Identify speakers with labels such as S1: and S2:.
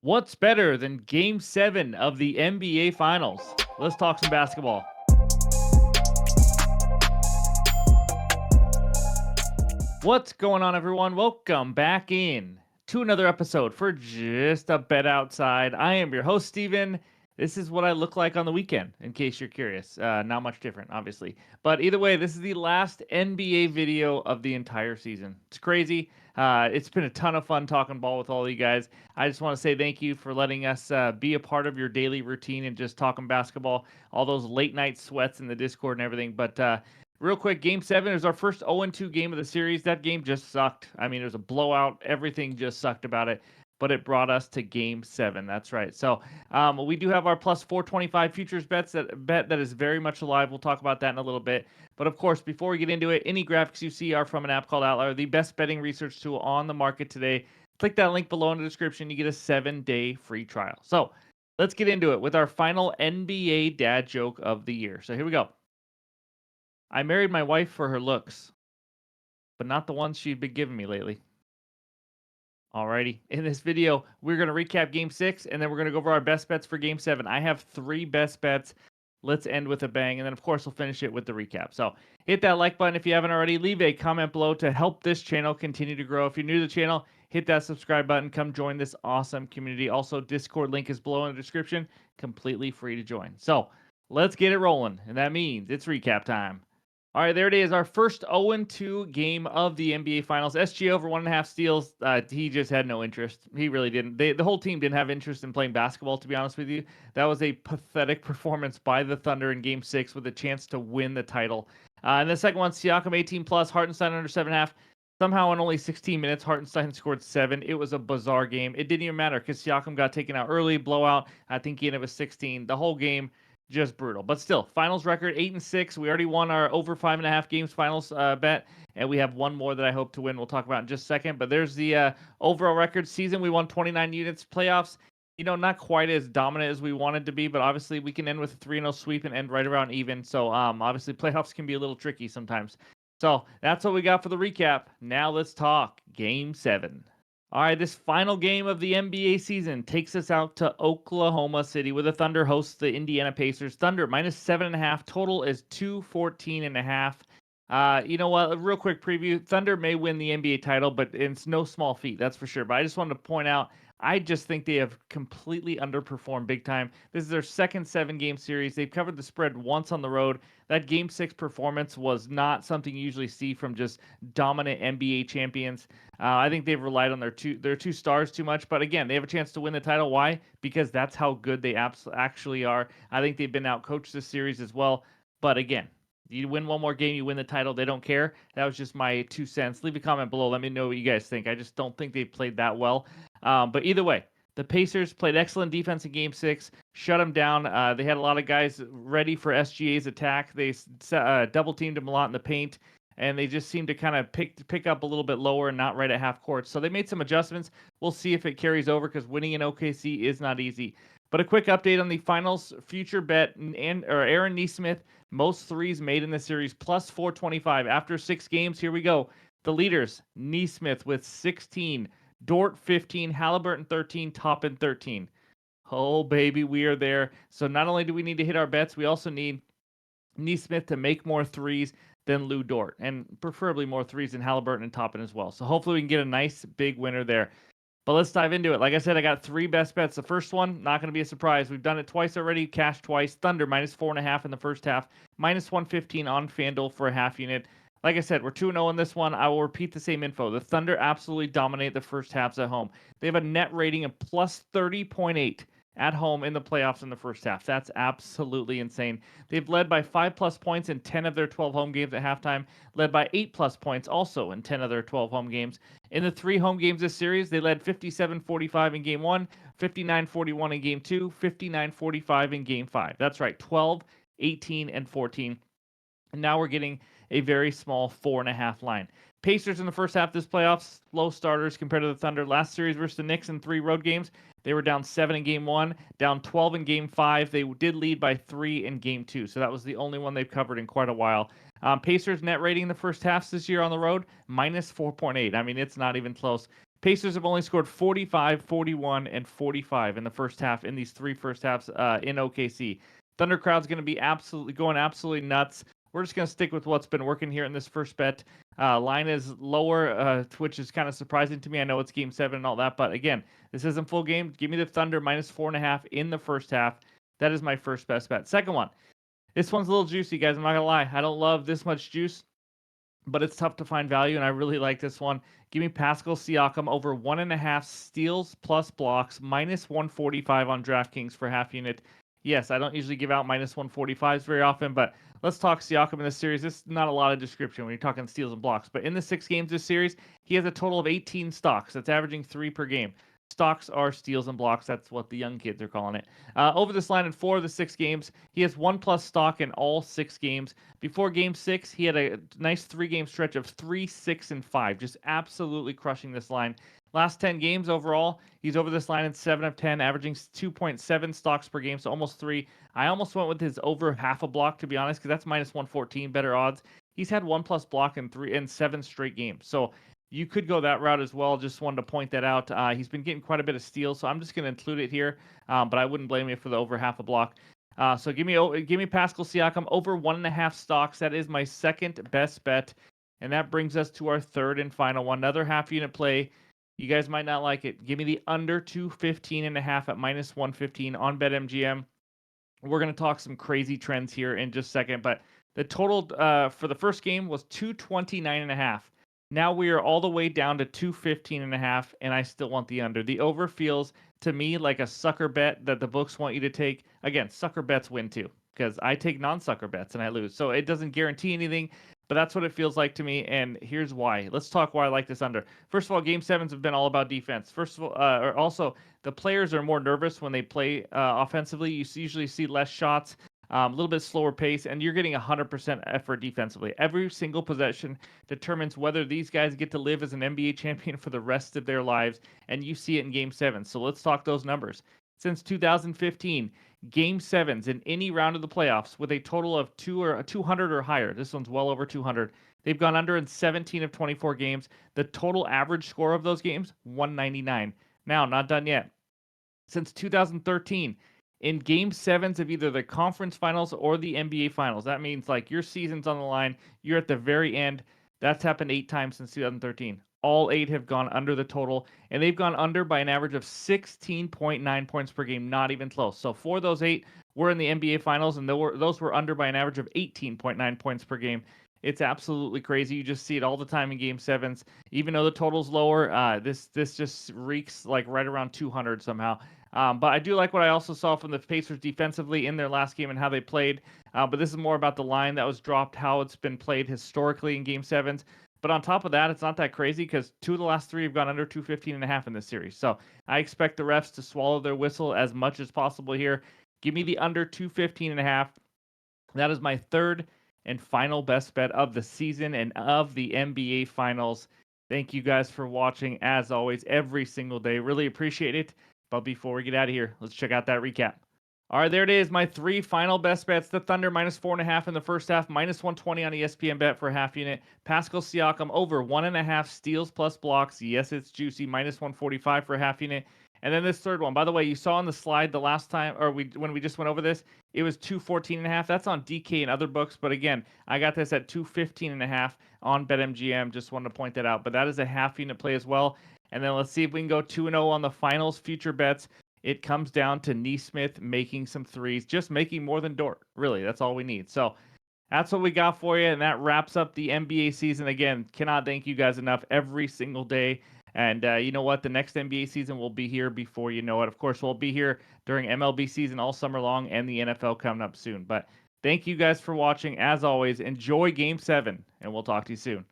S1: What's better than Game 7 of the NBA Finals? Let's talk some basketball. What's going on, everyone? Welcome back in to another episode for Just a Bet Outside. I am your host, Steven. This is what I look like on the weekend, in case you're curious. Not much different, obviously. But either way, this is the last NBA video of the entire season. It's crazy. It's been a ton of fun talking ball with all of you guys. I just want to say thank you for letting us be a part of your daily routine and just talking basketball, all those late night sweats in the Discord and everything. But real quick, Game 7 is our first 0-2 game of the series. That game just sucked. I mean, it was a blowout. Everything just sucked about it, but it brought us to Game 7. That's right. So we do have our plus 425 futures bet that is very much alive. We'll talk about that in a little bit. But of course, before we get into it, any graphics you see are from an app called OUTLIER, the best betting research tool on the market today. Click that link below in the description. You get a 7-day free trial. So let's get into it with our final NBA dad joke of the year. So here we go. I married my wife for her looks, but not the ones she'd been giving me lately. Alrighty. In this video, we're going to recap Game 6, and then we're going to go over our best bets for Game 7. I have 3 best bets. Let's end with a bang, and then, of course, we'll finish it with the recap. So hit that like button if you haven't already. Leave a comment below to help this channel continue to grow. If you're new to the channel, hit that subscribe button. Come join this awesome community. Also, Discord link is below in the description. Completely free to join. So let's get it rolling, and that means it's recap time. All right, there it is. Our first 0-2 game of the NBA Finals. SG over 1.5 steals. He just had no interest. He really didn't. The whole team didn't have interest in playing basketball, to be honest with you. That was a pathetic performance by the Thunder in Game 6 with a chance to win the title. And the second one, Siakam 18 plus, Hartenstein under 7.5. Somehow in only 16 minutes, Hartenstein scored 7. It was a bizarre game. It didn't even matter because Siakam got taken out early, blowout. I think he ended with 16. The whole game just brutal. But still, finals record 8-6. We already won our over 5.5 games finals bet, and we have one more that I hope to win. We'll talk about in just a second. But there's the overall record. Season, we won 29 units. Playoffs, not quite as dominant as we wanted to be, but obviously we can end with a 3-0 sweep and end right around even. So obviously playoffs can be a little tricky sometimes. So that's what we got for the recap. Now let's talk Game 7. All right, this final game of the NBA season takes us out to Oklahoma City, where the Thunder hosts the Indiana Pacers. Thunder minus 7.5. Total is 214.5. You know what? A real quick preview. Thunder may win the NBA title, but it's no small feat, that's for sure. But I just wanted to point out, I just think they have completely underperformed big time. This is their second 7-game series. They've covered the spread once on the road. That Game 6 performance was not something you usually see from just dominant NBA champions. I think they've relied on their two stars too much. But again, they have a chance to win the title. Why? Because that's how good they actually are. I think they've been outcoached this series as well. But again, you win one more game, you win the title. They don't care. That was just my 2 cents. Leave a comment below. Let me know what you guys think. I just don't think they've played that well. But either way, the Pacers played excellent defense in Game 6, shut them down. They had a lot of guys ready for SGA's attack. They double-teamed him a lot in the paint, and they just seemed to kind of pick up a little bit lower and not right at half court. So they made some adjustments. We'll see if it carries over because winning in OKC is not easy. But a quick update on the finals future bet, Aaron Nesmith, most threes made in the series, plus 425. After 6 games, here we go. The leaders, Nesmith with 16, Dort 15, Halliburton 13, Toppin 13. Oh, baby, we are there. So not only do we need to hit our bets, we also need Nesmith to make more threes than Lou Dort, and preferably more threes than Halliburton and Toppin as well. So hopefully we can get a nice big winner there. But let's dive into it. Like I said, I got 3 best bets. The first one, not going to be a surprise. We've done it twice already, cashed twice. Thunder minus 4.5 in the first half, minus 115 on FanDuel for a half unit. Like I said, we're 2-0 in this one. I will repeat the same info. The Thunder absolutely dominate the first halves at home. They have a net rating of plus 30.8 at home in the playoffs in the first half. That's absolutely insane. They've led by 5+ points in 10 of their 12 home games at halftime, led by 8+ points also in 10 of their 12 home games. In the 3 home games this series, they led 57-45 in Game 1, 59-41 in Game 2, 59-45 in Game 5. That's right, 12, 18, and 14. And now we're getting a very small 4.5 line. Pacers in the first half of this playoffs, slow starters compared to the Thunder. Last series versus the Knicks in 3 road games, they were down 7 in Game 1, down 12 in Game 5. They did lead by 3 in Game 2, so that was the only one they've covered in quite a while. Pacers net rating in the first halves this year on the road, minus 4.8. I mean, it's not even close. Pacers have only scored 45, 41, and 45 in the first half in these three first halves in OKC. Thunder crowd's going to be absolutely nuts. We're just going to stick with what's been working here in this first bet. Line is lower, which is kind of surprising to me. I know it's game 7 and all that, but again, this isn't full game. Give me the Thunder minus 4.5 in the first half. That is my first best bet. Second one. This one's a little juicy, guys. I'm not going to lie. I don't love this much juice, but it's tough to find value, and I really like this one. Give me Pascal Siakam over 1.5 steals plus blocks, minus 145 on DraftKings for half unit. Yes, I don't usually give out minus 145s very often, but let's talk Siakam in this series. This is not a lot of description when you're talking steals and blocks, but in the 6 games this series, he has a total of 18 stocks. That's averaging 3 per game. Stocks are steals and blocks. That's what the young kids are calling it. Over this line in 4 of the 6 games, he has 1+ stock in all 6 games. Before game 6, he had a nice 3-game stretch of 3, 6, and 5, just absolutely crushing this line. Last 10 games overall, he's over this line in 7 of 10, averaging 2.7 stocks per game, so almost 3. I almost went with his over half a block, to be honest, because that's minus 114, better odds. He's had 1+ block in 7 straight games, so you could go that route as well. Just wanted to point that out. He's been getting quite a bit of steals, so I'm just going to include it here, but I wouldn't blame you for the over half a block. So give me Pascal Siakam over 1.5 stocks. That is my second best bet, and that brings us to our third and final one. Another half unit play. You guys might not like it. Give me the under 215.5 at minus 115 on BetMGM. We're going to talk some crazy trends here in just a second, but the total for the first game was 229.5. Now we are all the way down to 215.5, and I still want the under. The over feels to me like a sucker bet that the books want you to take. Again, sucker bets win too, because I take non-sucker bets and I lose. So it doesn't guarantee anything, but that's what it feels like to me, and here's why. Let's talk why I like this under. First of all, Game 7s have been all about defense. First of all, or also, the players are more nervous when they play offensively. You usually see less shots, a little bit slower pace, and you're getting 100% effort defensively. Every single possession determines whether these guys get to live as an NBA champion for the rest of their lives, and you see it in Game 7. So let's talk those numbers. Since 2015, Game 7s in any round of the playoffs with a total of 200 or higher. This one's well over 200. They've gone under in 17 of 24 games. The total average score of those games, 199. Now, not done yet. Since 2013, in Game 7s of either the conference finals or the NBA finals, that means like your season's on the line, you're at the very end. That's happened 8 times since 2013. All 8 have gone under the total, and they've gone under by an average of 16.9 points per game, not even close. So for those 8, we're in the NBA finals, and those were under by an average of 18.9 points per game. It's absolutely crazy. You just see it all the time in Game 7s. Even though the total's lower, this just reeks like right around 200 somehow. But I do like what I also saw from the Pacers defensively in their last game and how they played. But this is more about the line that was dropped, how it's been played historically in Game 7s. But on top of that, it's not that crazy because 2 of the last 3 have gone under 215.5 in this series. So I expect the refs to swallow their whistle as much as possible here. Give me the under 215.5. That is my third and final best bet of the season and of the NBA Finals. Thank you guys for watching, as always, every single day. Really appreciate it. But before we get out of here, let's check out that recap. All right, there it is. My 3 final best bets. The Thunder minus 4.5 in the first half, minus 120 on ESPN bet for half unit. Pascal Siakam over 1.5 steals plus blocks. Yes, it's juicy. Minus 145 for half unit. And then this third one. By the way, you saw on the slide the last time, or when we just went over this, it was 214.5. That's on DK and other books. But again, I got this at 215.5 on BetMGM. Just wanted to point that out. But that is a half unit play as well. And then let's see if we can go 2-0 on the finals future bets. It comes down to Nesmith making some threes, just making more than Dort. Really, that's all we need. So that's what we got for you, and that wraps up the NBA season. Again, cannot thank you guys enough every single day. And you know what? The next NBA season will be here before you know it. Of course, we'll be here during MLB season all summer long and the NFL coming up soon. But thank you guys for watching. As always, enjoy Game 7, and we'll talk to you soon.